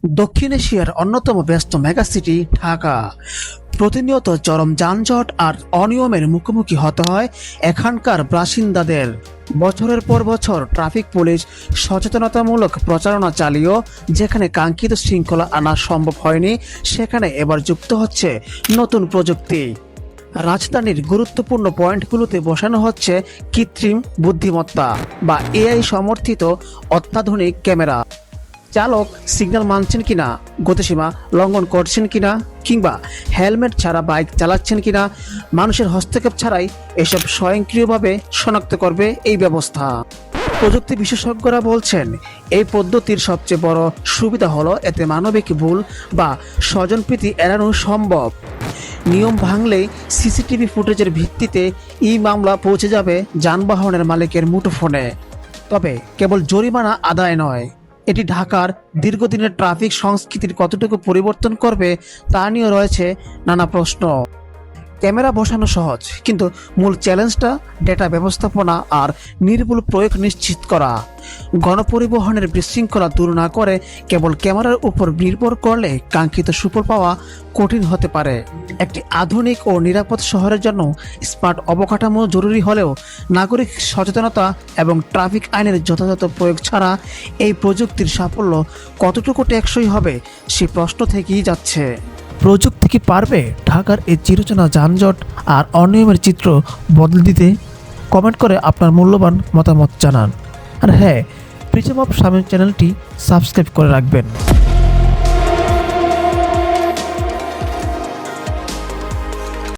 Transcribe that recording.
দক্ষিণ এশিয়ার অন্যতম ব্যস্ত মেগাসিটি ঢাকা। প্রতিনিয়ত চরম যানজট আর অনিয়মের মুখোমুখি হতে হয় এখানকার বাসিন্দাদের। বছরের পর বছর ট্রাফিক পুলিশ সচেতনতামূলক প্রচারণা চালিয়েও যেখানে কাঙ্ক্ষিত শৃঙ্খলা আনা সম্ভব হয়নি, সেখানে এবার যুক্ত হচ্ছে নতুন প্রযুক্তি। রাজধানীর গুরুত্বপূর্ণ পয়েন্টগুলোতে বসানো হচ্ছে কৃত্রিম বুদ্ধিমত্তা বা এআই সমর্থিত অত্যাধুনিক ক্যামেরা। চালক সিগন্যাল মানছেন কিনা, গতিসীমা লঙ্ঘন করছেন কিনা, কিংবা হেলমেট ছাড়া বাইক চালাচ্ছেন কিনা, মানুষের হস্তক্ষেপ ছাড়াই এসব স্বয়ংক্রিয়ভাবে শনাক্ত করবে এই ব্যবস্থা। প্রযুক্তি বিশেষজ্ঞরা বলছেন, এই পদ্ধতির সবচেয়ে বড় সুবিধা হলো এতে মানবিক ভুল বা স্বজনপ্রীতি এড়ানো সম্ভব। নিয়ম ভাঙলেই সিসিটিভি ফুটেজের ভিত্তিতে মামলা পৌঁছে যাবে যানবাহনের মালিকের মুঠোফোনে। তবে কেবল জরিমানা আদায় নয়, এটি ঢাকার দীর্ঘদিনের ট্রাফিক সংস্কৃতির কতটুকু পরিবর্তন করবে তা নিয়ে রয়েছে নানা প্রশ্ন। ক্যামেরা বসানো সহজ, কিন্তু মূল চ্যালেঞ্জটা ডেটা ব্যবস্থাপনা আর নির্ভুল প্রয়োগ নিশ্চিত করা। গণপরিবহনের বিশৃঙ্খলা দূর না করে কেবল ক্যামেরার উপর নির্ভর করলে কাঙ্ক্ষিত সুফল পাওয়া কঠিন হতে পারে। একটি আধুনিক ও নিরাপদ শহরের জন্য স্মার্ট অবকাঠামো জরুরি হলেও নাগরিক সচেতনতা এবং ট্রাফিক আইনের যথাযথ প্রয়োগ ছাড়া এই প্রযুক্তির সাফল্য কতটুকু টেকসই হবে সে প্রশ্ন থেকেই যাচ্ছে। প্রযুক্তি কি পারবে ঢাকার এই চিরচেনা যানজট আর অনিয়মের চিত্র বদলে দিতে? কমেন্ট করে আপনার মূল্যবান মতামত জানান। আর হ্যাঁ, প্রিজম অফ শামীম চ্যানেলটি সাবস্ক্রাইব করে রাখবেন।